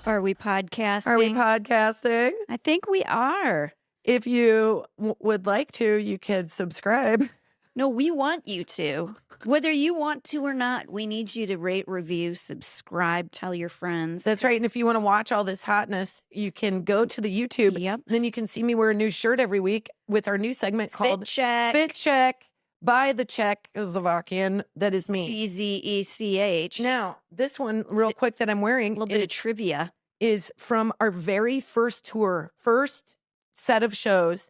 Are we podcasting? Are we podcasting? I think we are. If you would like to, you could subscribe. No, we want you to. Whether you want to or not, we need you to rate, review, subscribe, tell your friends. That's right. And if you want to watch all this hotness, you can go to the YouTube. Yep. Then you can see me wear a new shirt every week with our new segment called Fit Check. Fit Check by the Czechoslovakian. That is me. CZECH. Now, this one real quick that I'm wearing, A little bit of trivia, is from our very first tour, first set of shows.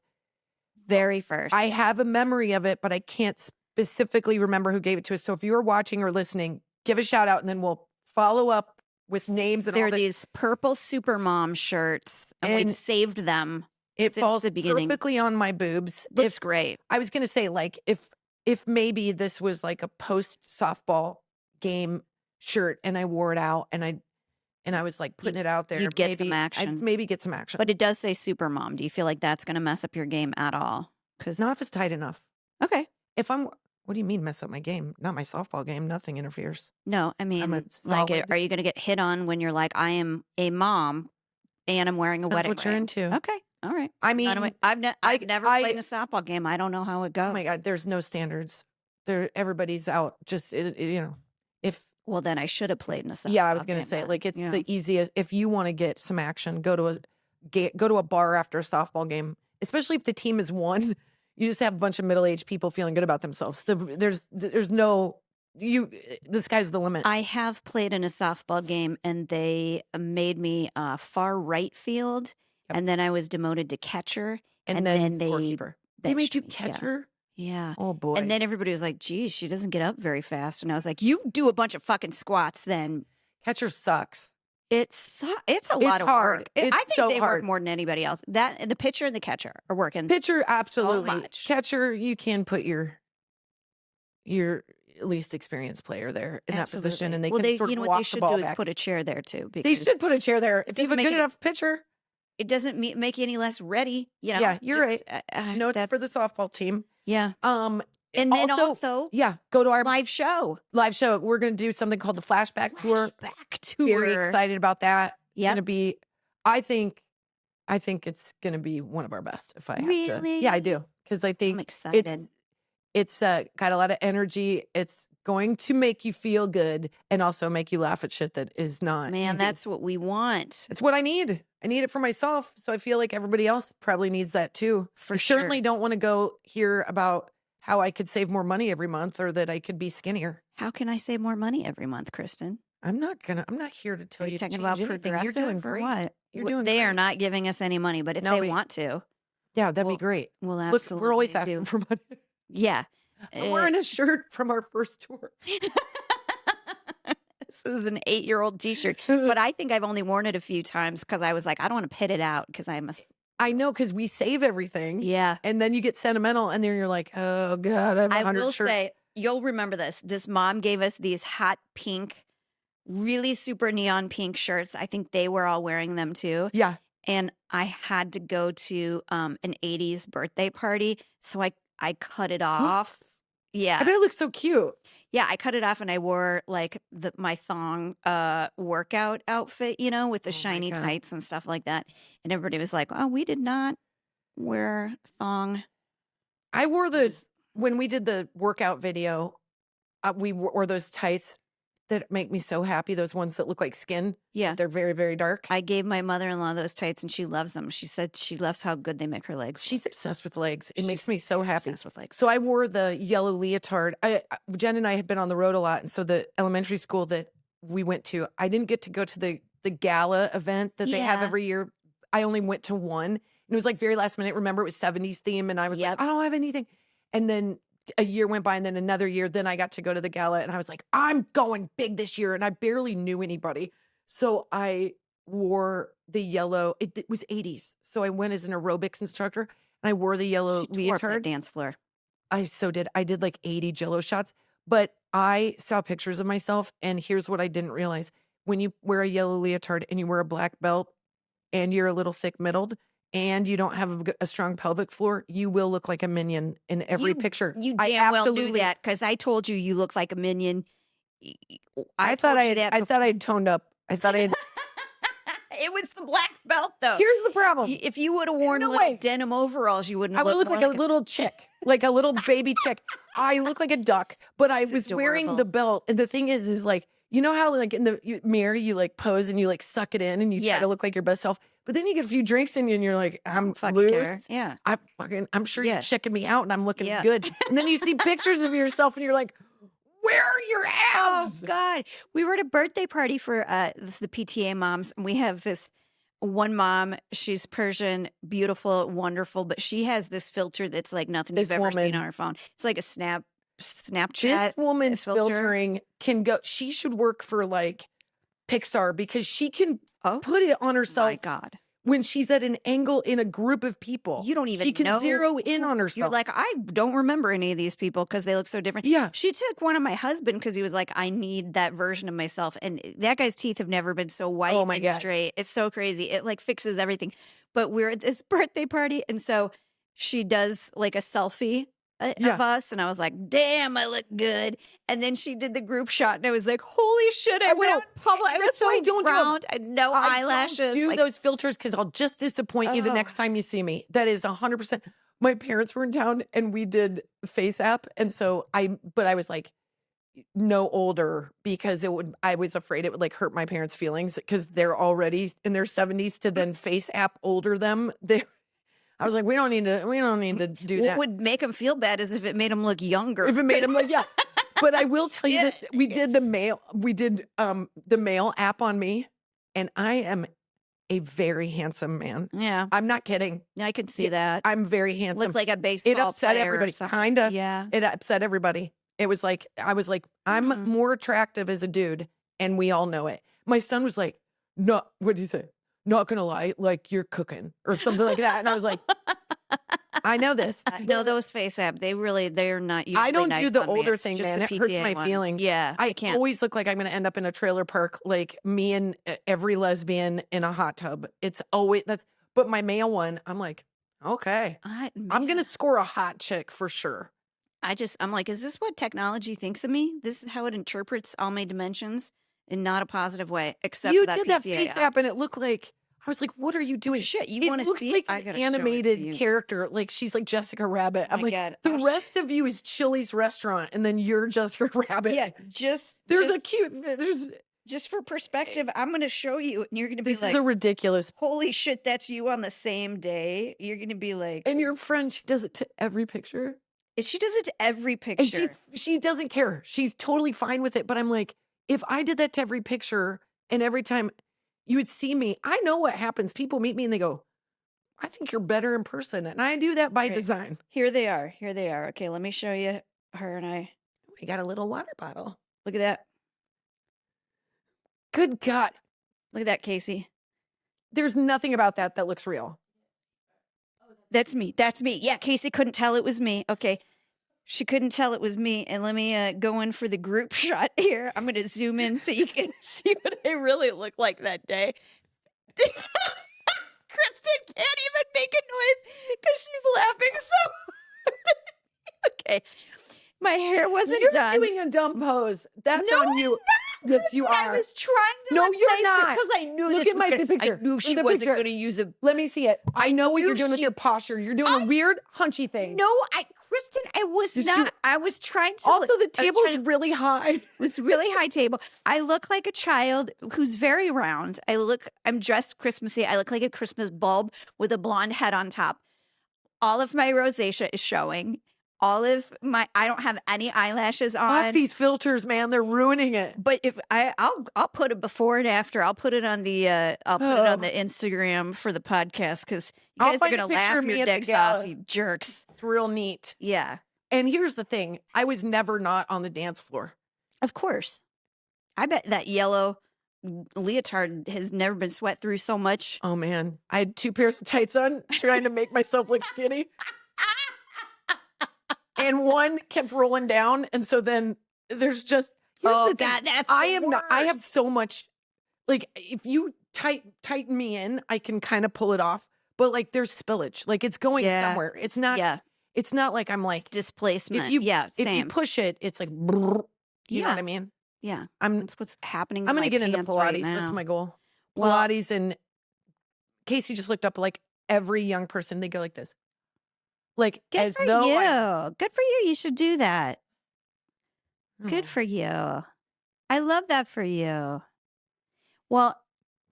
very first. I have a memory of it, but I can't specifically remember who gave it to us. So if you are watching or listening, give a shout out and then we'll follow up with names. And They're all that. these purple Supermom shirts, and we've saved them. It since falls the beginning. perfectly on my boobs. Looks great. I was going to say, like, if maybe this was like a post softball game shirt and I wore it out and I was like putting it out there, You'd get maybe some action. I'd maybe get some action. But it does say Supermom. Do you feel like that's going to mess up your game at all? Because not if it's tight enough. Okay. What do you mean mess up my game? Not my softball game. Nothing interferes. No, I mean, like, are you going to get hit on when you're like, I am a mom and I'm wearing a wedding what you're ring? into. Okay. All right. I mean, I've never played in a softball game. I don't know how it goes. Oh my God, there's no standards. Everybody's out. Just, if. Well, then I should have played in a softball game. Yeah, I was going to say, like, it's the easiest. If you want to get some action, go to a bar after a softball game, especially if the team has won. You just have a bunch of middle-aged people feeling good about themselves. So there's no, the sky's the limit. I have played in a softball game, and they made me far right field, and then I was demoted to catcher, and then they scorekeeper. They made you catcher? Yeah. Oh boy. And then everybody was like, geez, she doesn't get up very fast. And I was like, you do a bunch of fucking squats then. Catcher sucks. It's a lot of hard. work. It's I think so they hard. work more than anybody else. That the pitcher and the catcher are working. Pitcher, absolutely. So much. Catcher, you can put your least experienced player there in that position, and they can sort of what walk they the should ball do is back. put a chair there too. They Because should put a chair there. If you have a good enough pitcher. it doesn't make you any less ready. You know. Yeah, you're right. Notes for the that's softball team. yeah. And then also go to our live show. live show. We're going to do something called the Flashback Tour. Flashback tour. Very excited about that. Yeah. Going to be. I think it's going to be one of our best. If I have to. Really? Yeah, I do, because I think I'm excited. it's got a lot of energy. It's going to make you feel good and also make you laugh at shit that is not. Man, easy. that's what we want. It's what I need. I need it for myself. So I feel like everybody else probably needs that too. For I sure. certainly don't want to go hear about how I could save more money every month or that I could be skinnier. How can I save more money every month, Kristen? I'm not here to tell Are you you to talking change about anything. progressive You're doing or great. what? You're doing They are great. not giving us any money, but if Nobody. they want to, Yeah, that'd be great. we'll Look, absolutely we're always do. asking for money. Yeah. I'm wearing a shirt from our first tour. This is an 8-year-old T-shirt, but I think I've only worn it a few times because I was like, I don't want to pit it out because I must. I know, because we save everything. Yeah. And then you get sentimental, and then you're like, oh, God, I have 100 will shirts. say, you'll remember this. This mom gave us these hot pink, really super neon pink shirts. I think they were all wearing them too. Yeah. And I had to go to an 80s birthday party. So I cut it off. Yeah. I bet it looks so cute. Yeah, I cut it off and I wore like my thong workout outfit, with the shiny God. tights and stuff like that. And everybody was like, oh, we did not wear thong. I wore those when we did the workout video. We wore those tights that make me so happy. Those ones that look like skin. Yeah. They're very, very dark. I gave my mother-in-law those tights and she loves them. She said she loves how good they make her legs. She's obsessed with legs. It makes me so happy. Obsessed with legs. So I wore the yellow leotard. Jen and I had been on the road a lot. And so the elementary school that we went to, I didn't get to go to the gala event that they have Yeah. every year. I only went to one. And it was like very last minute. Remember, it was 70s theme. And I was Yep. like, I don't have anything. And then a year went by, and then another year. Then I got to go to the gala, and I was like, I'm going big this year. And I barely knew anybody. So I wore the yellow. It was 80s. So I went as an aerobics instructor, and I wore the yellow She tore up that leotard. dance floor. I so did. I did like 80 Jello shots, but I saw pictures of myself, and here's what I didn't realize. When you wear a yellow leotard and you wear a black belt and you're a little thick-middled and you don't have a strong pelvic floor, you will look like a minion in every picture. You I damn well knew absolutely- that because I told you look like a minion. I thought I had toned up. I thought I had It was the black belt, though. Here's the problem. If you would have worn No little way. denim overalls, you wouldn't I have would looked look more like a little chick, like a little baby chick. I look like a duck, but I was wearing adorable. the belt. And the thing is like, you know how like in the mirror, you like pose and you like suck it in and you try to look like your best self. But then you get a few drinks in you and you're like, I'm fucking care. loose. Yeah. I'm sure you're checking me out and I'm looking Yeah. good. And then you see pictures of yourself and you're like, where are your abs? Oh, God. We were at a birthday party for the PTA moms, and we have this one mom. She's Persian, beautiful, wonderful, but she has this filter that's like nothing you've ever seen on her phone. It's like a Snapchat. This woman's filtering can go. She should work for like Pixar because she can put it on herself. My God. When she's at an angle in a group of people. You don't even She can know. zero in on herself. You're like, I don't remember any of these people because they look so different. Yeah. She took one of my husband because he was like, I need that version of myself. And that guy's teeth have never been so white and straight. It's so crazy. It like fixes everything. But we're at this birthday party. And so she does like a selfie of us. And I was like, damn, I look good. And then she did the group shot. And I was like, holy shit, I went out in public. I was so round. I had no eyelashes. Don't do like, those filters because I'll just disappoint you the next time you see me. That is 100%. My parents were in town and we did face app. And so I was like, no older because I was afraid it would like hurt my parents' feelings because they're already in their 70s to then face app older them. I was like, we don't need to do that. What would make them feel bad is if it made them look younger. If it made them look, yeah. But I will tell you this: we did the mail app on me, and I am a very handsome man. Yeah, I'm not kidding. I could see that. I'm very handsome. Looked like a baseball It upset player everybody. or something. Kinda. Yeah. It upset everybody. It was like I was like, I'm more attractive as a dude, and we all know it. My son was like, "No, what did he say? Not gonna lie, like you're cooking or something like that." And I was like, I know this. No, those face app, they're not usually I don't nice do the on me. older It's thing, just man. the It hurts PTA my one. feelings. Yeah, I can't. always look like I'm going to end up in a trailer park, like me and every lesbian in a hot tub. It's always but my male one, I'm like, okay, I'm going to score a hot chick for sure. I'm like, is this what technology thinks of me? This is how it interprets all my dimensions in not a positive way, except you for that did PTA that face app and it looked like, I was like, what are you doing? Shit, you want to see like I an gotta animated character. Like she's like Jessica Rabbit. I'm like, God. the rest of you is Chili's restaurant and then you're Jessica Rabbit. Yeah, there's just for perspective, I'm going to show you and you're going to be this like, is a ridiculous. holy shit, that's you on the same day. You're going to be like, And your friend, she does it to every picture. she does it to every picture. And she doesn't care. She's totally fine with it. But I'm like, if I did that to every picture and every time you would see me, I know what happens. People meet me and they go, I think you're better in person. And I do that by design. Here they are. Okay, let me show you her and I. We got a little water bottle. Look at that. Good God. Look at that, Casey. There's nothing about that looks real. That's me. Yeah, Casey couldn't tell it was me. Okay. She couldn't tell it was me. And let me go in for the group shot here. I'm going to zoom in so you can see what I really look like that day. Kristen can't even make a noise because she's laughing so hard. Okay. My hair wasn't done. You're doing a dumb pose. That's on you. Yes, you are. I was trying to. No, look you're nice not. because I knew Look this at my picture. I knew she The wasn't picture. going to use a. Let me see it. I know what knew you're doing with your posture. You're doing a weird hunchy thing. No, Kristen, I was not. I was trying to. Also, the table is really high. It was really high table. I look like a child who's very round. I'm dressed Christmassy. I look like a Christmas bulb with a blonde head on top. All of my rosacea is showing. I don't have any eyelashes on. Fuck these filters, man. They're ruining it. But if I'll put a before and after. I'll put it on the Instagram for the podcast because you guys are gonna laugh your dicks off, you jerks. It's real neat. Yeah. And here's the thing: I was never not on the dance floor. Of course. I bet that yellow leotard has never been sweat through so much. Oh man, I had 2 pairs of tights on, trying to make myself look skinny. And one kept rolling down. And so then there's just, that's I have so much, like if you tighten me in, I can kind of pull it off. But like there's spillage, like it's going somewhere. It's not, it's not like I'm like. It's displacement. If you push it, it's like, you know what I mean? Yeah. That's what's happening. I'm going to get into Pilates Pilates. right now. That's my goal. Well, Pilates and Casey just looked up like every young person. They go like this. Like Good as for though you. Good for you. You should do that. Good for you. I love that for you. Well,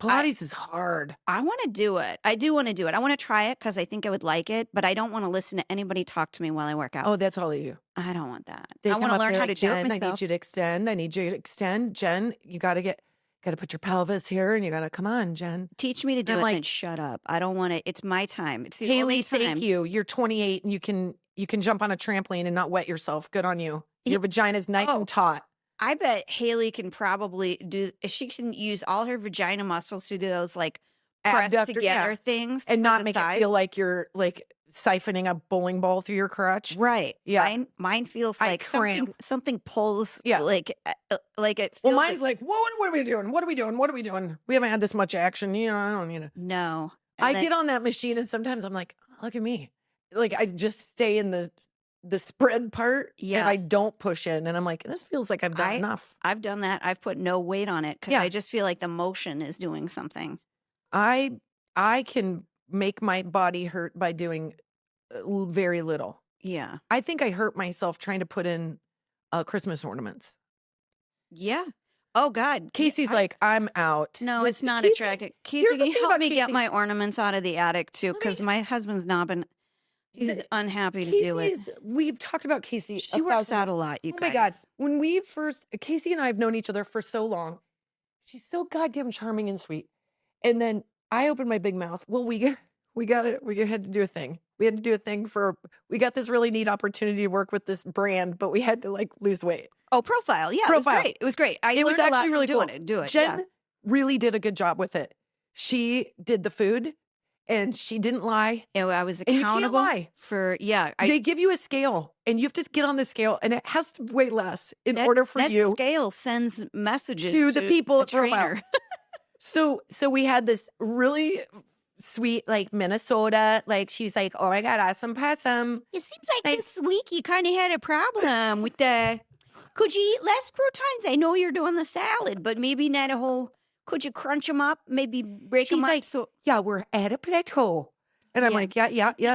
Pilates is hard. I want to do it. I do want to do it. I want to try it because I think I would like it, but I don't want to listen to anybody talk to me while I work out. Oh, that's all of you. I don't want that. They I want to learn how like, to do it Jen, myself. I need you to extend. I need you to extend. Jen, you got to put your pelvis here and you got to come on, Jen. Teach me to do I'm it like, and shut up. I don't want it. It's my time. It's the Haley, only time. thank you. You're 28 and you can jump on a trampoline and not wet yourself. Good on you. Your vagina's nice and taut. I bet Haley can probably she can use all her vagina muscles to do those like press together things and not make thighs. it feel like you're like siphoning a bowling ball through your crotch. Right. Yeah. Mine feels like something pulls. Yeah. Like it feels. Well, mine's like, what are we doing? What are we doing? What are we doing? We haven't had this much action. You know, I don't need to. No. I get on that machine and sometimes I'm like, oh, look at me. Like I just stay in the spread part and I don't push in. And I'm like, this feels like I've done enough. I've done that. I've put no weight on it because I just feel like the motion is doing something. I can make my body hurt by doing very little. Yeah. I think I hurt myself trying to put in Christmas ornaments. Yeah. Oh God. Casey's like, I'm out. No, it's not attractive. Casey, can you help me get my ornaments out of the attic too? Because my husband's not been. He's unhappy to do it. We've talked about Casey. She works out a lot, you guys. Oh my God. When we first, Casey and I have known each other for so long. She's so goddamn charming and sweet. And then I opened my big mouth. Well, we had to do a thing. We had to do a thing we got this really neat opportunity to work with this brand, but we had to like lose weight. Oh, Profile. Yeah, Profile. It was great. It was actually really cool. Do it. Jen really did a good job with it. She did the food. And she didn't lie. And I was accountable for, they give you a scale and you have to get on the scale and it has to weigh less in order for you. That scale sends messages to the people at Profile. So we had this really sweet, like Minnesota, like she's like, oh my God, awesome possum. It seems like this week you kind of had a problem with could you eat less croutons? I know you're doing the salad, but maybe not a whole. Could you crunch them up? Maybe break them up? Like, yeah, we're at a plateau. And I'm like, yeah.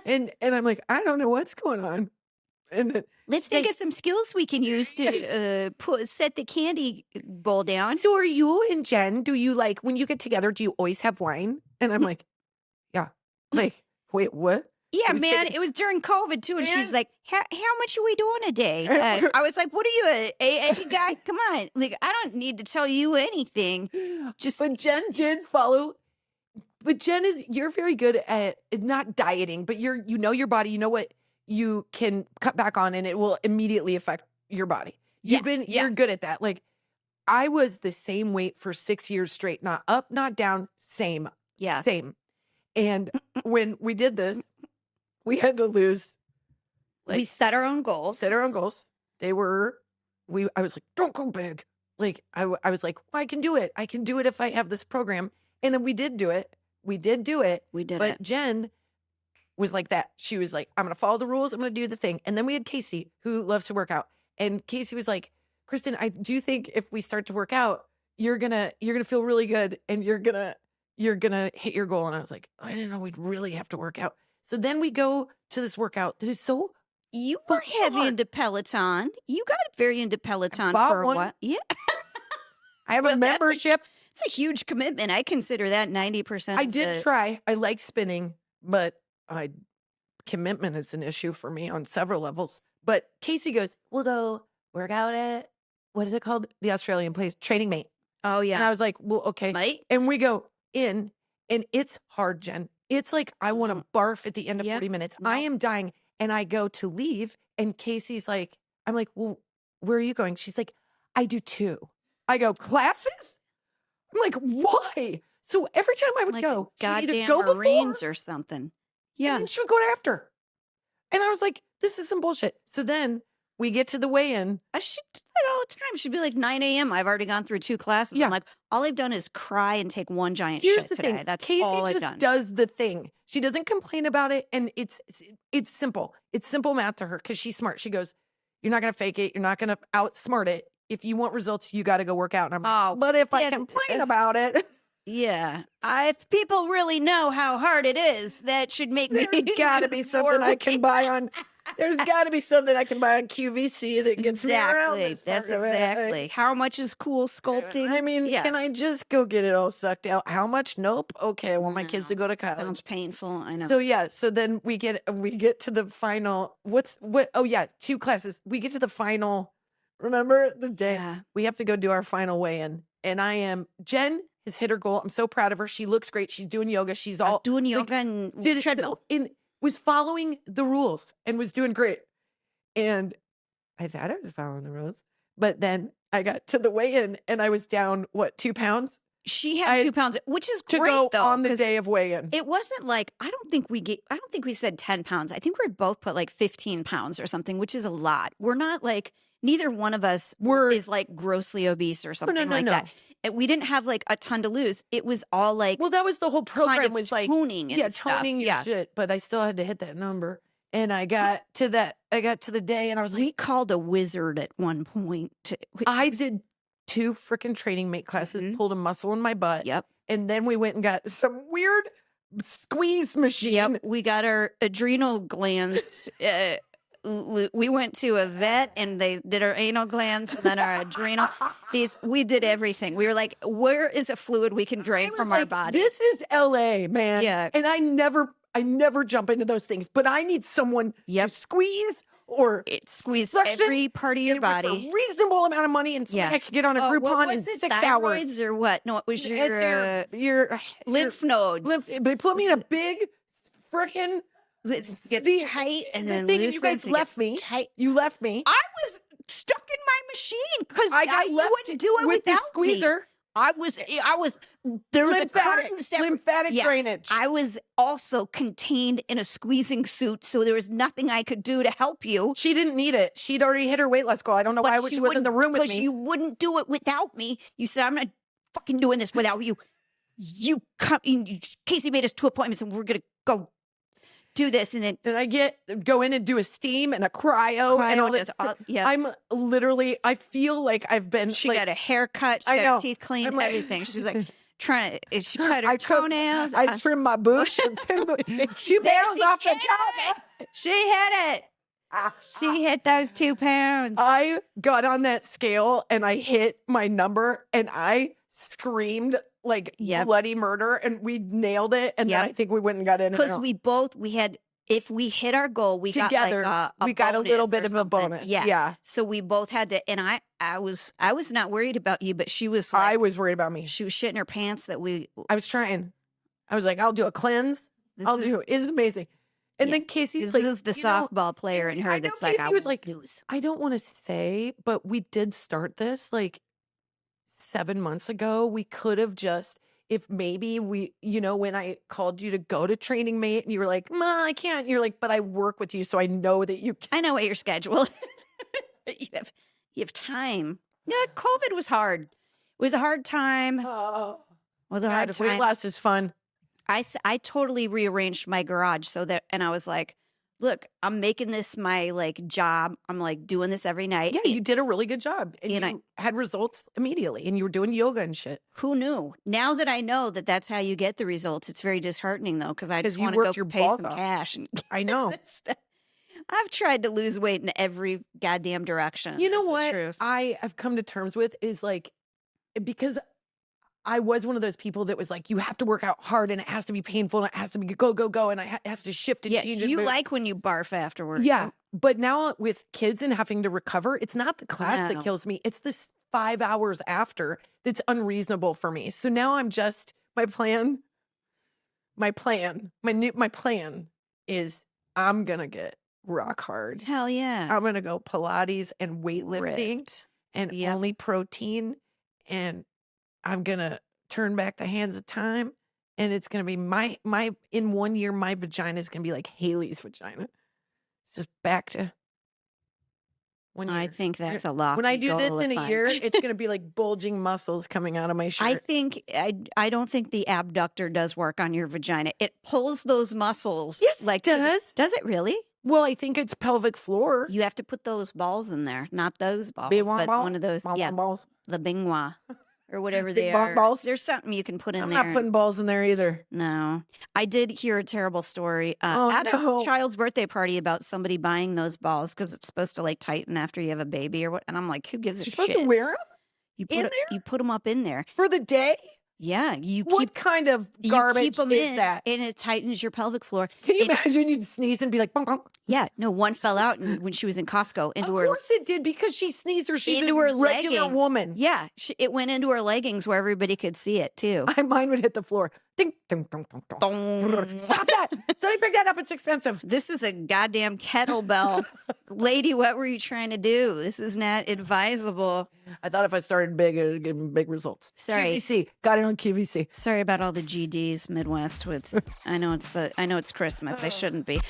and I'm like, I don't know what's going on. And let's think of some skills we can use to set the candy bowl down. So are you and Jen, do you like, when you get together, do you always have wine? And I'm like, yeah. Like, wait, what? Yeah, man, it was during COVID too. And she's like, how much are we doing a day? I was like, what are you, a edgy guy? Come on. Like, I don't need to tell you anything. But Jen did follow. But Jen you're very good at not dieting, but you know your body, you know what you can cut back on and it will immediately affect your body. You're good at that. Like I was the same weight for 6 years straight, not up, not down, same. Yeah. Same. And when we did this, we had to lose. We set our own goals. I was like, don't go big. Like, I was like, well, I can do it. I can do it if I have this program. And then we did do it. But Jen was like that. She was like, I'm going to follow the rules. I'm going to do the thing. And then we had Casey, who loves to work out. And Casey was like, Kristin, I do think if we start to work out, you're going to feel really good. And you're going to hit your goal. And I was like, I didn't know we'd really have to work out. So then we go to this workout that is so. You were heavy into Peloton. You got very into Peloton for a while. Yeah. I have a membership. It's a huge commitment. I consider that 90%. I did try. I like spinning, but commitment is an issue for me on several levels. But Casey goes, we'll go work out at, what is it called? The Australian place, Training Mate. Oh, yeah. And I was like, well, okay. Mate? And we go in, and it's hard, Jen. It's like I want to barf at the end of 40 minutes. I am dying. And I go to leave, and Casey's like, I'm like, well, where are you going? She's like, I do too. I go, classes? I'm like, why? So every time I would go, she'd either go Marines before or something. Yeah. And she would go after. And I was like, this is some bullshit. So then we get to the weigh-in. I should do that all the time. She'd be like 9 a.m. I've already gone through 2 classes. Yeah. I'm like, all I've done is cry and take one giant shit today. Thing. That's Casey all I've done. Casey just does the thing. She doesn't complain about it. And it's simple. It's simple math to her because she's smart. She goes, you're not going to fake it. You're not going to outsmart it. If you want results, you got to go work out. And I'm like, but if I complain about it. Yeah. If people really know how hard it is, that should make me. There's got to be something I can buy on. There's got to be something I can buy on QVC that gets me around this That's part of it. exactly. How much is cool sculpting? I mean, can I just go get it all sucked out? How much? Nope. Okay, I want my kids to go to college. Sounds painful. I know. So yeah, so then we get to the final. Oh yeah, 2 classes. We get to the final. Remember the day we have to go do our final weigh-in, and Jen has hit her goal. I'm so proud of her. She looks great. She's doing yoga. She's all doing yoga and did treadmill. Was following the rules and was doing great. And I thought I was following the rules, but then I got to the weigh-in and I was down 2 pounds. She had 2 pounds, which is to great go though. on the day of weigh-in. It wasn't like I don't think we said 10 pounds. I think we both put like 15 pounds or something, which is a lot. We're not like neither one of us is like grossly obese or something like that. And we didn't have like a ton to lose. It was all like that was the whole program kind of was like toning and stuff. Toning your shit. But I still had to hit that number. And I got to the day and I was like, we called a wizard at one point. I did 2 freaking training mate classes, pulled a muscle in my butt. Yep. And then we went and got some weird squeeze machine. Yep. We got our adrenal glands. We went to a vet and they did our anal glands and then our adrenal. We did everything. We were like, where is a fluid we can drain from our body? This is LA, man. Yeah. And I never jump into those things, but I need someone to squeeze or squeeze every part of your body. For a reasonable amount of money and something I could get on a Groupon in 6 hours. Or what? No, it was your lymph nodes. They put me in a big freaking It gets tight and then loose. You guys left me. Tight. You left me. I was stuck in my machine because you wouldn't do it with without the squeezer. Me. I was there was lymphatic drainage. I was also contained in a squeezing suit, so there was nothing I could do to help you. She didn't need it. She'd already hit her weight loss goal. I don't know why she was in the room with me. Because you wouldn't do it without me. You said, I'm not fucking doing this without you. Casey made us 2 appointments and we're gonna go do this, and then I go in and do a steam and a cryo and all this. I'm literally. I feel like I've been. She got a haircut. She got her teeth cleaned. Everything. She's like trying. She cut her toenails. I trimmed my bush and 2 pounds off the top. She hit it. She hit those 2 pounds. I got on that scale and I hit my number and I screamed like bloody murder, and we nailed it. And then I think we went and got in because we had. If we hit our goal, we together, got like we got a little bit of a bonus. Yeah. So we both had to, and I was not worried about you, but she was. I was worried about me. She was shitting her pants that I was trying. I was like, I'll do a cleanse. It is amazing. And then Casey's like, this is the softball player in her that's like, I was like, I don't want to say, but we did start this like 7 months ago. We could have just, if maybe when I called you to go to Training Mate and you were like, Ma, I can't. You're like, but I work with you, so I know that you can. I know what your schedule is. you have time. Yeah, COVID was hard. It was a hard time. Oh, it was a hard time. Weight loss is fun. I totally rearranged my garage and I was like, look, I'm making this my like job. I'm like doing this every night. Yeah, you did a really good job. And you had results immediately and you were doing yoga and shit. Who knew? Now that I know that that's how you get the results, it's very disheartening though, because I just want to go pay some cash. And I know. I've tried to lose weight in every goddamn direction. You know what I have come to terms with is like, because I was one of those people that was like, you have to work out hard and it has to be painful and it has to be go, go, go. And it has to shift and change. You like when you barf afterwards. Yeah. But now with kids and having to recover, it's not the class that kills me. It's this 5 hours after that's unreasonable for me. So now I'm just, my plan is I'm going to get rock hard. Hell yeah. I'm going to go Pilates and weightlifting and only protein, and I'm going to turn back the hands of time, and it's going to be in 1 year, my vagina is going to be like Haley's vagina. It's just back to 1 year. I think that's a lot. When I do this in a year, it's going to be like bulging muscles coming out of my shirt. I don't think the abductor does work on your vagina. It pulls those muscles. Yes, it does. Does it really? Well, I think it's pelvic floor. You have to put those balls in there, not those balls, but one of those. balls. The bingwa. or whatever Big they are. balls? There's something you can put in I'm there. not putting balls in there either. No. I did hear a terrible story Oh, at no. a child's birthday party about somebody buying those balls because it's supposed to like tighten after you have a baby or what. And I'm like, who gives a You're shit? supposed to wear them You put them up in there. for the day? Yeah. What kind of garbage is that? And it tightens your pelvic floor. Can you imagine you'd sneeze and be like, bonk, bonk? Yeah. No, one fell out when she was in Costco. Of course it did, because she sneezed or she's into a her regular leggings. woman. Yeah. It went into her leggings where everybody could see it too. Mine would hit the floor. Ding, ding, ding, ding, ding. Stop that. Somebody pick that up. It's expensive. This is a goddamn kettlebell. Lady, what were you trying to do? This is not advisable. I thought if I started big, it would give me big results. Sorry. QVC. Got it on QVC. Sorry about all the GDs Midwest. I know it's Christmas. I shouldn't be.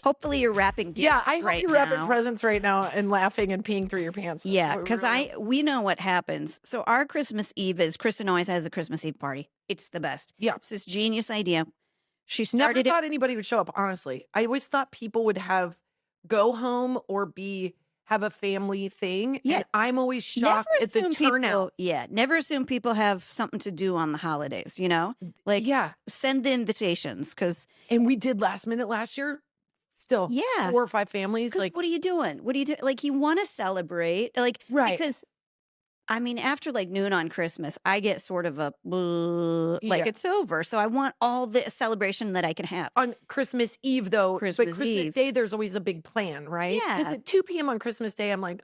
Hopefully you're wrapping gifts. Yeah, I hope right you're wrapping now. presents right now and laughing and peeing through your pants. That's Yeah, what because we know what happens. So our Christmas Eve is Kristen always has a Christmas Eve party. It's the best. Yeah. It's this genius idea. She Never started thought anybody would show up, honestly. I always thought people would go home or have a family thing. Yeah. And I'm always shocked at the turnout. Never assume people have something to do on the holidays, you know? Like, Yeah. send the invitations because And we did last minute last year. Still, Yeah. 4 or 5 families. Like, what are you doing? What do you do? Like, you want to celebrate, like, Right. because I mean, after like noon on Christmas, I get sort of a like Yeah. it's over. So I want all the celebration that I can have. on Christmas Eve, though, but Christmas Christmas Eve. Day, there's always a big plan, right? Because Yeah. at 2 p.m. on Christmas Day, I'm like,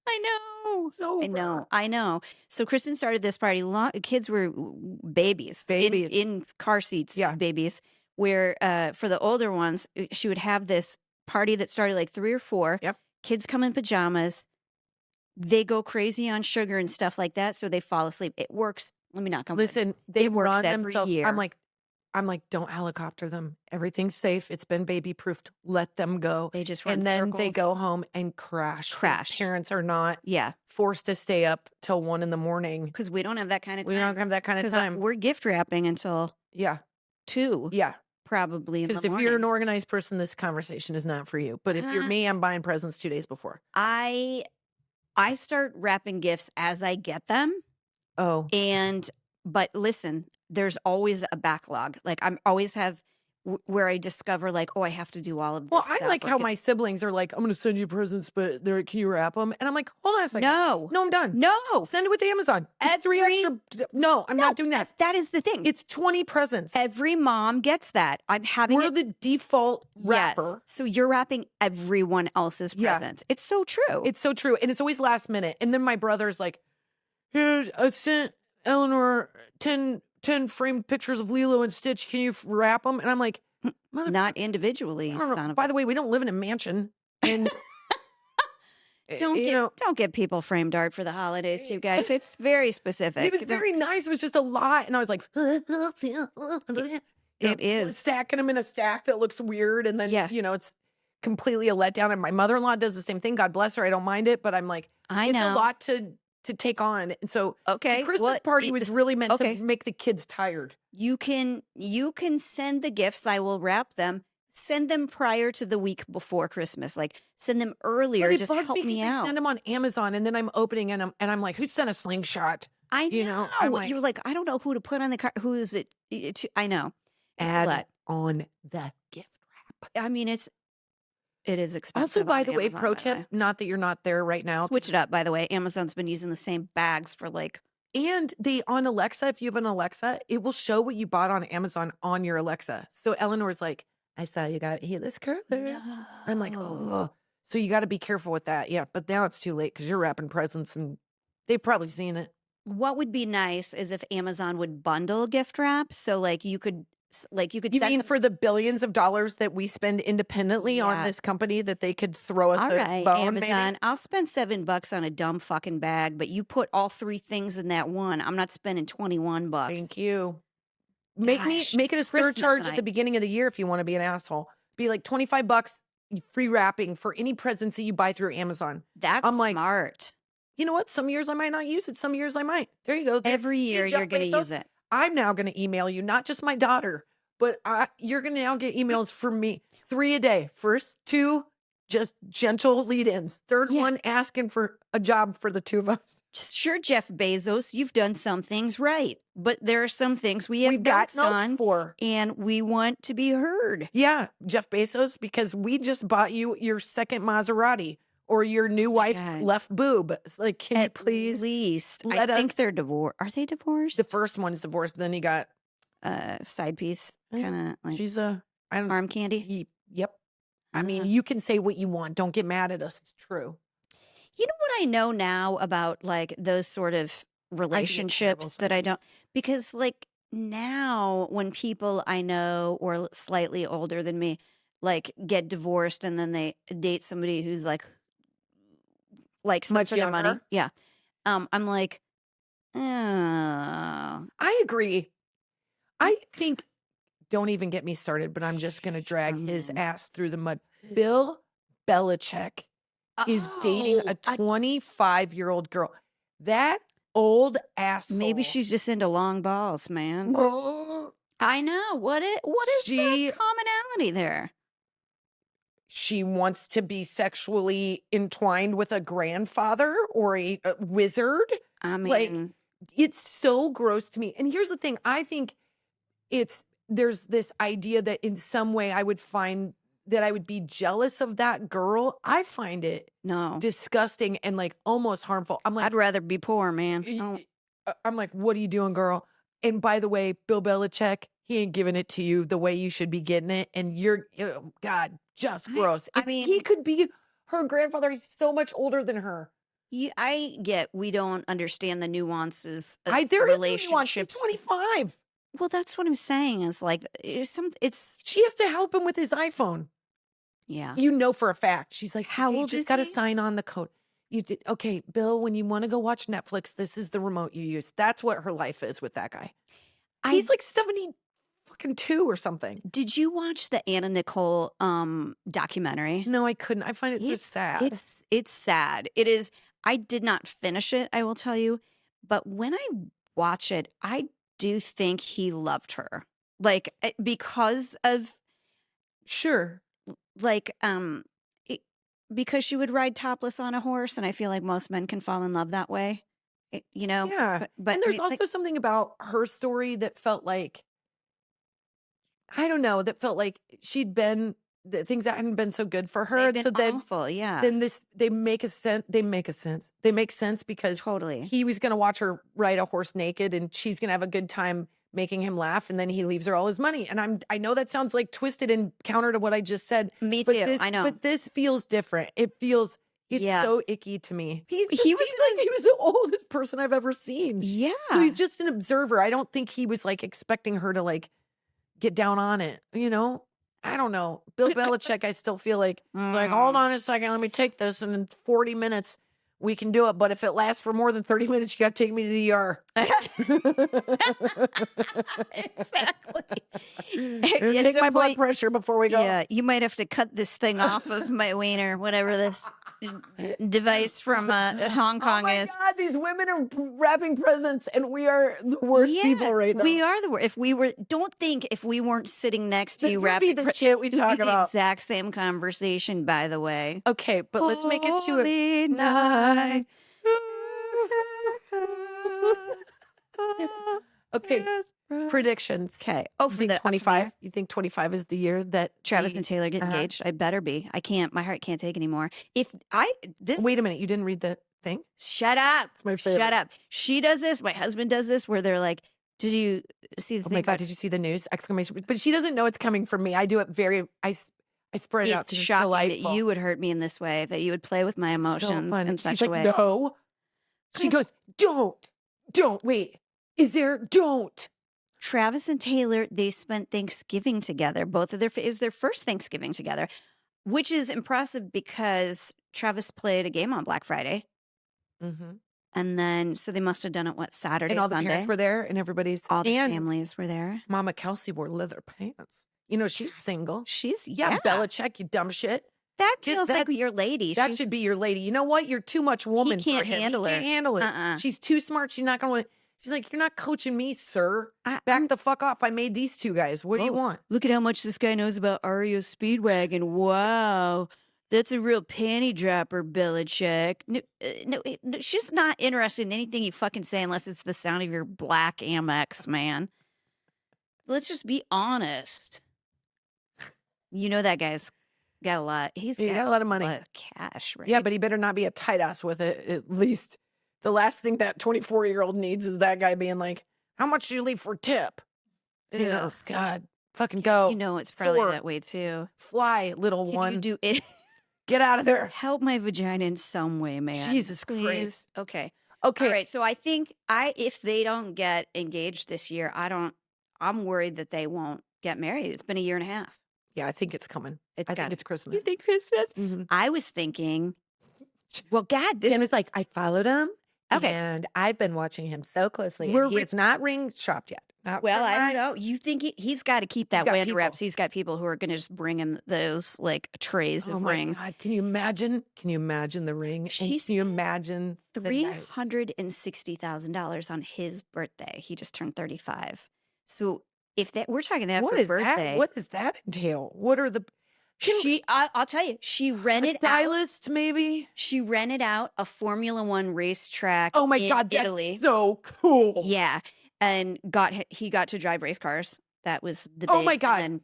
I know. it's over. I know. So Kristen started this party. Kids were babies, Babies. in car seats, Yeah. babies. Where for the older ones, she would have this party that started like 3 or 4. Yep. Kids come in pajamas. They go crazy on sugar and stuff like that, so they fall asleep. It works. Let me knock on wood. Listen, they It works run every themselves. year. I'm like, don't helicopter them. Everything's safe. It's been baby proofed. Let them go. They just run And then they circles. go home and crash. Crash. Parents are not Yeah, forced to stay up till 1 a.m. because we don't have that kind of time. We don't have that kind of 'Cause time. we're gift wrapping until Yeah. 2, Yeah. probably in the Because if morning. you're an organized person, this conversation is not for you. But if you're me, I'm buying presents 2 days before. I start wrapping gifts as I get them. Oh, But listen, there's always a backlog. Like I'm always have where I discover like, oh, I have to do all of this well, stuff. I like or how it my gets- siblings are like, I'm going to send you presents, but can you wrap them? And I'm like, hold on a second. No, No, I'm done. no. Send it with Amazon. It's 3 Every- extra. No, I'm not doing that. That is the thing. It's 20 presents. Every mom gets that. I'm having We're it. the default wrapper. Yes. So you're wrapping everyone else's Yeah. presents. It's so true. It's so true. And it's always last minute. And then my brother's like, here, I sent Eleanor 10 framed pictures of Lilo and Stitch. Can you wrap them? And I'm like, not individually, I don't know. son of By the way, we don't live in a mansion. And don't get people framed art for the holidays, you guys. It's very specific. it was very nice. It was just a lot. And I was like, It is. stacking them in a stack that looks weird. And then, Yeah. it's completely a letdown. And my mother-in-law does the same thing. God bless her. I don't mind it. But I'm like, I it's know. a lot to take on. And so Okay. the Christmas well, party was really meant okay. to make the kids tired. You can send the gifts. I will wrap them. Send them prior to the week before Christmas. Like send them earlier. But it Just bugs help me 'cause me they out. Send them on Amazon, and then I'm opening and I'm like, who sent a slingshot? I know. You know, I'm like- You're like, I don't know who to put on the card. Who is it? I know. It's a Add lot. on the gift wrap. I mean, it is expensive. Also, by on the way, Amazon, pro by the way. tip, not that you're not there right now. Switch it up, by the way. Amazon's been using the same bags for like, And they on Alexa, if you have an Alexa, it will show what you bought on Amazon on your Alexa. So Eleanor's like, I saw you got heatless curlers. I'm like, oh. So you got to be careful with that. Yeah. But now it's too late because you're wrapping presents and they've probably seen it. What would be nice is if Amazon would bundle gift wrap. So like you could You set mean them- for the billions of dollars that we spend independently on Yeah. this company that they could throw us all a right, bone, Amazon, maybe? I'll spend $7 on a dumb fucking bag, but you put all 3 things in that one. I'm not spending $21. Thank you. Make Gosh, it a it's Christmas surcharge and at the beginning of the year if you want to be an asshole. Be like $25 free wrapping for any presents that you buy through Amazon. That's I'm like, smart. You know what? Some years I might not use it. Some years I might. There you go. Every year Jeff you're going to Bezos, use it. I'm now going to email you, not just my daughter, but you're going to now get emails from me 3 a day. First 2, just gentle lead-ins. Third one, asking for a job for the two of us. Sure, Jeff Bezos, you've done some things right, but there are some things we've got notes notes on for. and we want to be heard. Yeah, Jeff Bezos, because we just bought you your second Maserati or your new wife's left boob. It's like, can you please? At least I think they're divorced. Are they divorced? The first one is divorced. Then he got side piece, kind of like she's arm candy. Yep. I mean, you can say what you want. Don't get mad at us. It's true. You know what I know now about like those sort of relationships that I don't, because like now when people I know or slightly older than me like get divorced and then they date somebody who's like much for their money. younger. Yeah. I'm like, oh. I agree. I think, don't even get me started, but I'm just going to drag his ass through the mud. Bill Belichick is dating a 25-year-old girl. That old asshole. Maybe she's just into long balls, man. I know. What is the commonality there? She wants to be sexually entwined with a grandfather or a wizard. I mean, like, it's so gross to me. And here's the thing. I think there's this idea that in some way I would find that I would be jealous of that girl. I find it disgusting and like almost harmful. I'm like, I'd rather be poor, man. I'm like, what are you doing, girl? And by the way, Bill Belichick, he ain't giving it to you the way you should be getting it. And you're, oh God, just gross. I mean, he could be her grandfather. He's so much older than her. I get we don't understand the nuances of relationships. She's 25. Well, that's what I'm saying is like, she has to help him with his iPhone. Yeah. You know for a fact. She's like, how old just got to sign on the code. You did. Okay, Bill, when you want to go watch Netflix, this is the remote you use. That's what her life is with that guy. He's like 72 or something. Did you watch the Anna Nicole documentary? No, I couldn't. I find it so sad. It's sad. It is. I did not finish it, I will tell you. But when I watch it, I do think he loved her. Like, because of... Sure. Like, because she would ride topless on a horse, and I feel like most men can fall in love that way. You know? Yeah. But and there's also something about her story that felt like, I don't know, that felt like she'd been, things that hadn't been so good for her. They've been awful, yeah. Then they make sense. They make sense because he was going to watch her ride a horse naked and she's going to have a good time making him laugh, and then he leaves her all his money. And I know that sounds like twisted and counter to what I just said. Me too, I know. But this feels different. It's so icky to me. He was the oldest person I've ever seen. Yeah. So he's just an observer. I don't think he was like expecting her to like get down on it, you know? I don't know. Bill Belichick, I still feel like, hold on a second, let me take this, and in 40 minutes, we can do it. But if it lasts for more than 30 minutes, you got to take me to the ER. Exactly. Take my blood pressure before we go. Yeah, you might have to cut this thing off of my wiener, whatever this device from Hong Kong is. Oh my God, these women are wrapping presents, and we are the worst people right now. We are the worst. Don't think if we weren't sitting next to you wrapping the shit we talk about. The exact same conversation, by the way. Okay, but let's make it to a night. Okay, predictions. Okay. Oh, for 25. You think 25 is the year that Travis and Taylor get engaged? I better be. I can't. My heart can't take anymore. Wait a minute. You didn't read the thing? Shut up. It's my favorite. Shut up. She does this. My husband does this. Where they're like, "Did you see the thing?" Oh my God! Did you see the news? Exclamation! But she doesn't know it's coming from me. I do it very. I spread it out. It's shocking that you would hurt me in this way. That you would play with my emotions in such a way. No. She goes, don't wait. Is there? Don't. Travis and Taylor, they spent Thanksgiving together. Both of it was their first Thanksgiving together, which is impressive because Travis played a game on Black Friday. Mm-hmm. And then, so they must have done it, Saturday, and all Sunday? The parents were there, and all the families were there. Mama Kelsey wore leather pants. You know, she's single. Yeah. Belichick, you dumb shit. That feels like your lady. That should be your lady. You know what? You're too much woman for him. Handle her. He can't handle it. She's too smart. She's not going to. She's like, you're not coaching me, sir. Back the fuck off. I made these two guys. What do you want? Look at how much this guy knows about REO Speedwagon. Wow. That's a real panty dropper, Belichick. No, she's not interested in anything you fucking say unless it's the sound of your black Amex, man. Let's just be honest. You know that guy's got a lot. He's got a lot of money. A lot of cash, right? Yeah, but he better not be a tight ass with it. At least the last thing that 24-year-old needs is that guy being like, how much do you leave for tip? Yeah. Oh, God. Fucking go. You know it's probably that way too. Fly, little Can one. you do it? Get out of there. Help my vagina in some way, man. Jesus please. Christ. Okay. All right. So I think if they don't get engaged this year, I'm worried that they won't get married. It's been a year and a half. Yeah, I think it's coming. I think it's Christmas. You think Christmas? Mhm. I was thinking, well, God, Jen was like, I followed him. Okay. And I've been watching him so closely. And he is not ring shopped yet. Well, I don't know. You think he's got to keep that way under wraps? people. He's got people who are going to just bring him those like trays Oh of my rings. God. Can you imagine? Can you imagine the ring? And She's can you imagine the night? $360,000 on his birthday. He just turned 35. So if that we're talking that What for is birthday, that? What does that entail? What are the I'll tell you, she a rented stylist maybe? She rented out a Formula One racetrack. Oh my in God, that's Italy. so cool. Yeah, and he got to drive race cars. That was the Oh big, my God. and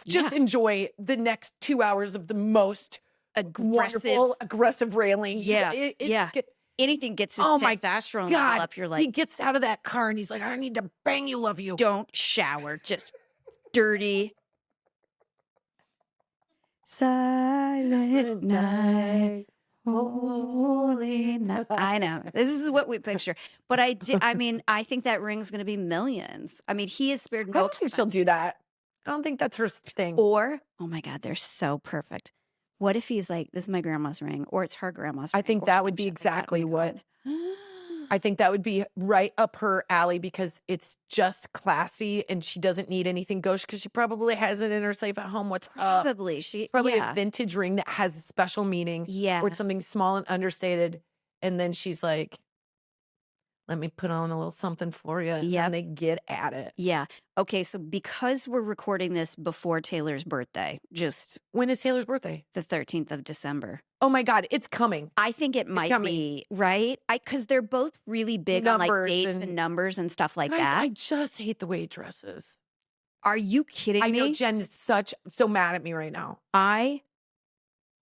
Just enjoy the next 2 hours of the most wonderful, aggressive railing. Yeah, yeah. Anything gets his testosterone level up. You're like, he gets out of that car and he's like, I need to bang you, love you. Don't shower, just dirty. Silent night, holy night. I know. This is what we picture. But I mean, I think that ring's going to be millions. I mean, he has spared no I don't think she'll do that. I don't think that's her thing. Or, oh my God, they're so perfect. What if he's like, this is my grandma's ring, or it's her grandma's ring? I think that would be exactly what. I think that would be right up her alley because it's just classy and she doesn't need anything gauche because she probably has it in her safe at home. What's Probably. probably a vintage ring that has a special meaning. Yeah. Or it's something small and understated. And then she's like, let me put on a little something for you. Yep. And they get at it. Yeah. Okay. So because we're recording this before Taylor's birthday, just When is Taylor's birthday? the 13th of December. Oh my God, it's coming. I think it might be, right? Because they're both really big on like dates and numbers and stuff like Guys, that. I just hate the way he dresses. Are you kidding me? I know Jen is so mad at me right now. I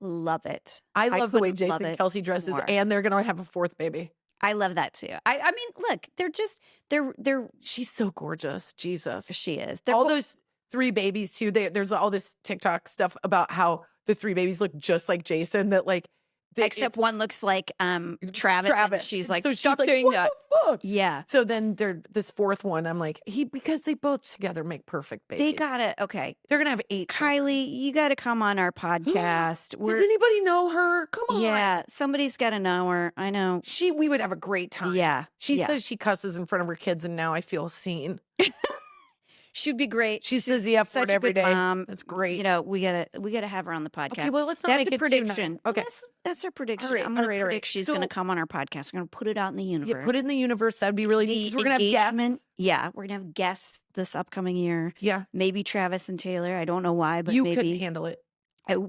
love it. I love the way couldn't love Jason it Kelsey dresses, more. and they're gonna have a fourth baby. I love that too. I mean, look, they're She's so gorgeous. Jesus. she is. All those three babies too. There's all this TikTok stuff about how the three babies look just like Jason. That like, except one looks like Travis. And she's like, so she's like, what the fuck? Yeah. So then this fourth one, I'm like, because they both together make perfect babies. They gotta. Okay, they're gonna have 8. Kylie, you gotta come on our podcast. Does anybody know her? Come on. Yeah, somebody's gotta know her. I know. We would have a great time. Yeah. She says she cusses in front of her kids, and now I feel seen. She'd be great. She says the F word every day. That's great. You know, we gotta have her on the podcast. Okay, well, let's not That's make a it prediction. Too nice. Okay, that's her prediction. All right, I'm gonna all right. predict she's gonna come on our podcast. I'm gonna put it out in the universe. Yeah, put it in the universe. That'd be really neat. 'Cause we're gonna have guests. Yeah, we're gonna have guests this upcoming year. Yeah, maybe Travis and Taylor. I don't know why, but you maybe couldn't handle it.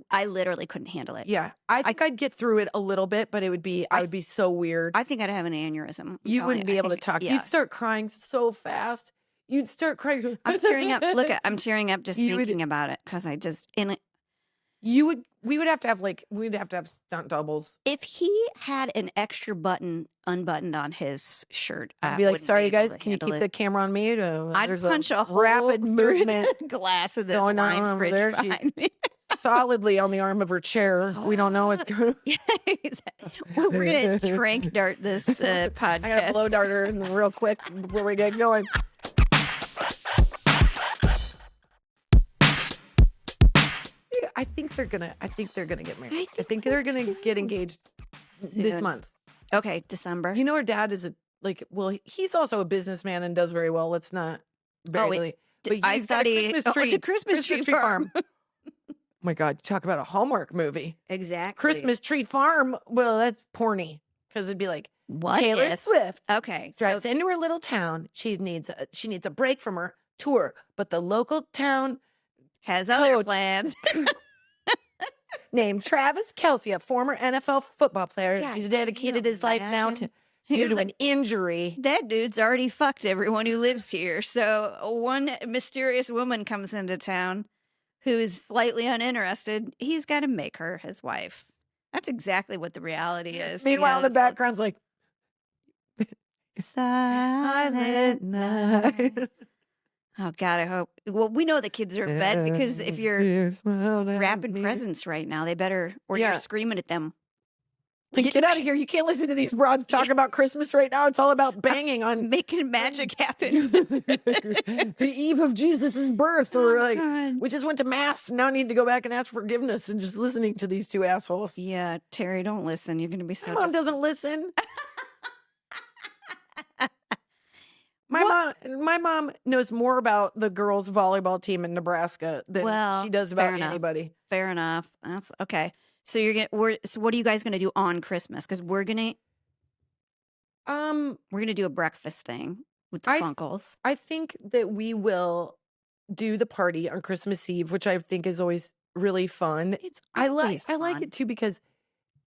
I literally couldn't handle it. Yeah, I think I'd get through it a little bit, but it would be I would be so weird. I think I'd have an aneurysm. You wouldn't be able to talk. Yeah. You'd start crying so fast. You'd start crying. I'm tearing up. Look, I'm tearing up just thinking about it because I just We would have to have we'd have to have stunt doubles. If he had an extra button unbuttoned on his shirt, I'd be like, sorry, guys, can you keep the camera on me? I'd punch a hole rapid movement glass of this going on wine over fridge there. behind me. Solidly on the arm of her chair. We don't know what's going on. We're going to trank dart this podcast. I got to blow dart her real quick before we get going. I think they're gonna get married. I think they're gonna get engaged this month. Okay, December. You know, her dad is he's also a businessman and does very well. Let's not barely. But I thought he owned a Christmas tree farm. Oh my God, talk about a Hallmark movie. Exactly. Christmas Tree Farm. Well, that's porny because it'd be like what Taylor Swift. Okay, drives into her little town. She needs a break from her tour, but the local town has other Coach. plans. Named Travis Kelce, a former NFL football player. Yeah, He's can dedicated you his life now imagine? due He's to like, an injury. that dude's already fucked everyone who lives here. So one mysterious woman comes into town who is slightly uninterested. He's got to make her his wife. That's exactly what the reality is. Meanwhile, in the background's like, Silent night. Oh, God, I hope. Well, we know the kids are in bed because if you're wrapping presents right now, they better, or you're screaming at them. Like, get out of here. You can't listen to these broads talk about Christmas right now. It's all about banging on. Making magic happen. The eve of Jesus' birth. Or like, God. we just went to mass. Now need to go back and ask forgiveness and just listening to these two assholes. Yeah, Terry, don't listen. You're going to be so. My mom doesn't listen. My mom knows more about the girls' volleyball team in Nebraska than she does about anybody. Fair enough. That's okay. So so what are you guys gonna do on Christmas? Because we're gonna do a breakfast thing with the Funkles. I think that we will do the party on Christmas Eve, which I think is always really fun. It's I always like fun. it too because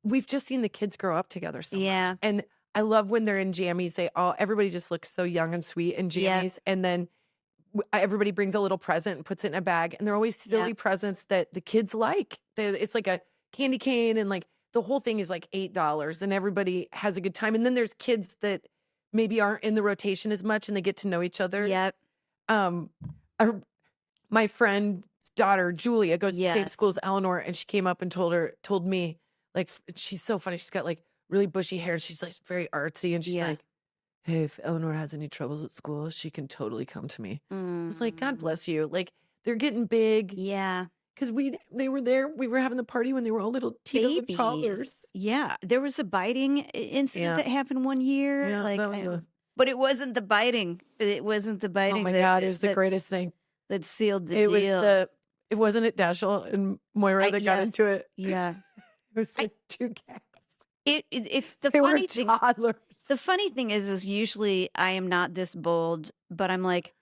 we've just seen the kids grow up together so Yeah. much. And I love when they're in jammies. Everybody just looks so young and sweet in jammies. And then everybody brings a little present and puts it in a bag. And they're always silly presents that the kids like. It's like a candy cane and like the whole thing is like $8 and everybody has a good time. And then there's kids that maybe aren't in the rotation as much and they get to know each other. Yep. My friend's daughter, Julia, goes to the same school as Eleanor, and she came up and told me, like, she's so funny. She's got like really bushy hair and she's like very artsy. And she's like, hey, if Eleanor has any troubles at school, she can totally come to me. I was like, God bless you. Like, they're getting big. Yeah. Because they were there. We were having the party when they were all little teeny toddlers. Yeah. There was a biting incident that happened one year. Yeah, like, that was but it wasn't the biting. It wasn't the biting. Oh my God, it was the greatest thing. That sealed the deal. It wasn't it Dashiell and Moira that got into it. Yeah. It was like two cats. It's the They funny were thing. toddlers. The funny thing is usually I am not this bold, but I'm like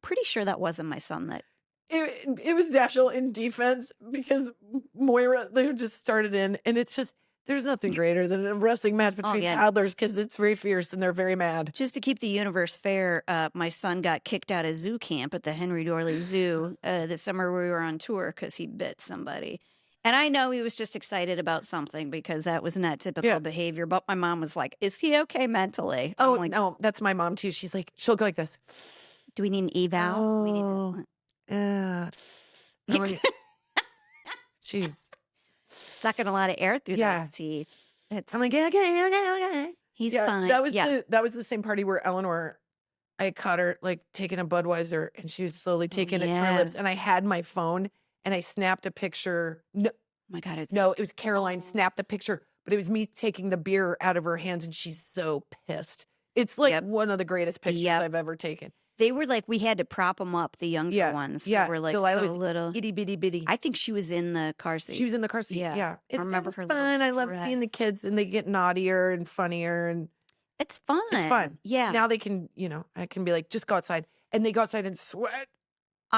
pretty sure that wasn't my son. That it was Dashiell in defense because Moira, they just started in, and it's just there's nothing greater than a wrestling match between toddlers because it's very fierce and they're very mad. Just to keep the universe fair, my son got kicked out of zoo camp at the Henry Dorley Zoo this summer we were on tour because he bit somebody. And I know he was just excited about something because that was not typical behavior. But my mom was like, is he okay mentally? Oh, like, no, that's my mom too. She's like, she'll go like this. Do we need an eval? Oh, we need to... She's sucking a lot of air through those teeth. I'm like, okay. He's fine. That was the same party where Eleanor, I caught her like taking a Budweiser and she was slowly taking it to her lips. And I had my phone and I snapped a picture. No, oh my God. It was Caroline snapped the picture, but it was me taking the beer out of her hands and she's so pissed. It's like one of the greatest pictures I've ever taken. They were like, we had to prop them up, the younger ones. Yeah. They were like Delilah so was little. Itty bitty bitty. I think she was in the car seat. She was in the car seat. Yeah. It's I remember her fun. I love seeing the kids and they get naughtier and funnier and it's fun. It's fun. Yeah. Now they can, I can be like, just go outside. And they go outside and sweat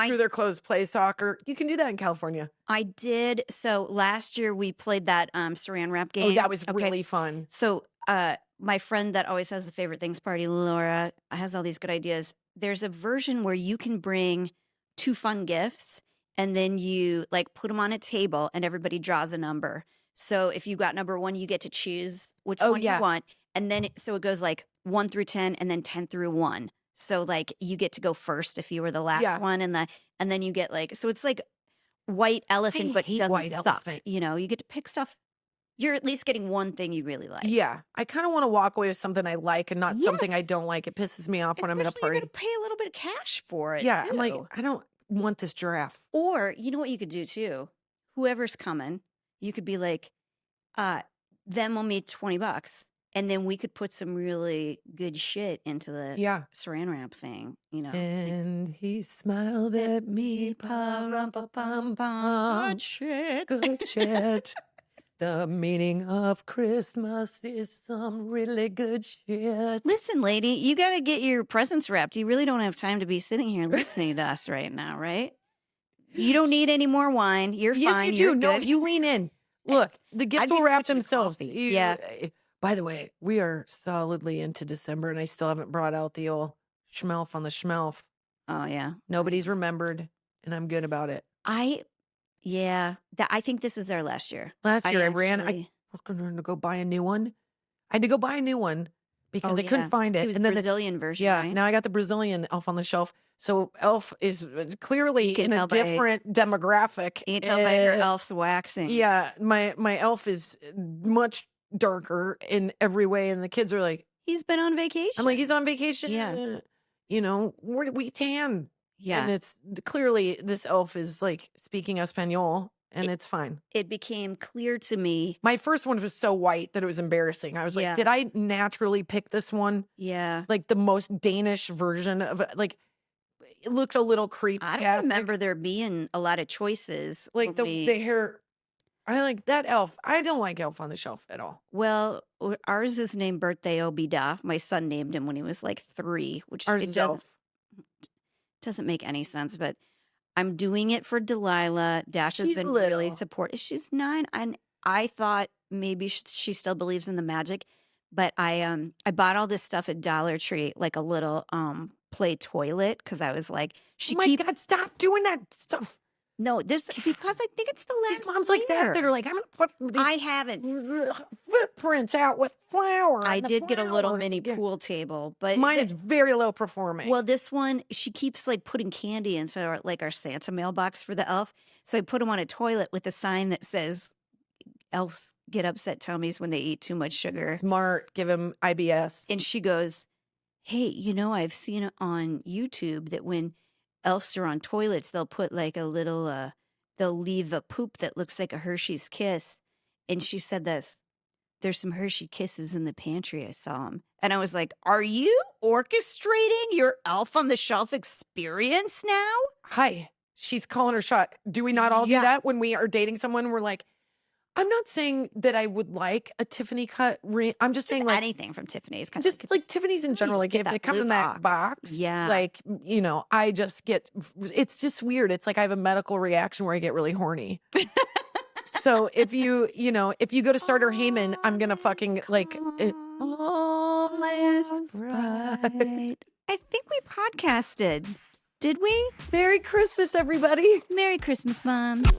through their clothes, play soccer. You can do that in California. I did. So last year we played that saran wrap game. Oh, that was really fun. So my friend that always has the favorite things party, Laura, has all these good ideas. There's a version where you can bring 2 fun gifts and then you like put them on a table and everybody draws a number. So if you got number 1, you get to choose which one you want. And then so it goes like 1 through 10 and then 10 through 1. So like you get to go first if you were the last one and then you get like, so it's like white elephant, but doesn't white suck. elephant. You get to pick stuff. You're at least getting one thing you really like. Yeah. I kind of want to walk away with something I like and not something I don't like. It pisses me off when I'm at a party. You're going to pay a little bit of cash for it. Yeah. too. I'm like, I don't want this giraffe. Or you know what you could do too? Whoever's coming, you could be like, Venmo me $20. And then we could put some really good shit into the saran wrap thing, And he smiled at me, pa-rum-pa-pum-pum. Good shit. Good shit. The meaning of Christmas is some really good shit. Listen, lady, you got to get your presents wrapped. You really don't have time to be sitting here listening to us right now, right? You don't need any more wine. You're Yes, fine. you You're do. good. No, you lean in. Look, the gifts I'd be will wrap switching to themselves. coffee. Yeah. By the way, we are solidly into December, and I still haven't brought out the old schmelf on the schmelf. Oh, yeah. Nobody's remembered, and I'm good about it. I think this is our last year. Last year I was going to go buy a new one. I had to go buy a new one because I couldn't find it. It was and the then Brazilian version, Yeah, right? now I got the Brazilian elf on the shelf. So elf is clearly in a different demographic. You can tell by her elf's waxing. Yeah, my elf is much darker in every way, and the kids are like, he's been on vacation. I'm like, he's on vacation. Yeah. You know, we tan. Yeah. And it's clearly this elf is like speaking Espanol, and it's fine. It became clear to me. My first one was so white that it was embarrassing. I was like, did I naturally pick this one? Yeah. Like the most Danish version of it. Like, it looked a little creepy. I don't remember there being a lot of choices. Like the hair. I like that elf. I don't like elf on the shelf at all. Well, ours is named Birthday Obida. My son named him when he was like 3, which doesn't make any sense, but I'm doing it for Delilah. Dash has been really supportive. She's 9, and I thought maybe she still believes in the magic, but I bought all this stuff at Dollar Tree, like a little play toilet, because I was like, God, stop doing that stuff. No, because I think it's the last moms like that are like, I'm gonna put I haven't footprints out with flour. I did get a little mini pool table, but mine is very low performing. Well, this one, she keeps like putting candy into our Santa mailbox for the elf. So I put him on a toilet with a sign that says, elves get upset tummies when they eat too much sugar. Smart, give him IBS. And she goes, hey, I've seen on YouTube that when elves are on toilets, they'll put like a little, they'll leave a poop that looks like a Hershey's Kiss. And she said this, there's some Hershey Kisses in the pantry. I saw them. And I was like, are you orchestrating your elf on the shelf experience now? Hi, she's calling her shot. Do we not all do that when we are dating someone? We're like, I'm not saying that I would like a Tiffany cut ring. I'm just saying like anything from Tiffany's. Just like Tiffany's in general. Like if it comes in that box, like, I just get, it's just weird. It's like I have a medical reaction where I get really horny. So if you go to Starter Heyman, I'm going to fucking like, all is bright. I think we podcasted. Did we? Merry Christmas, everybody. Merry Christmas, moms.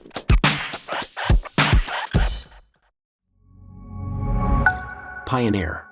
Pioneer.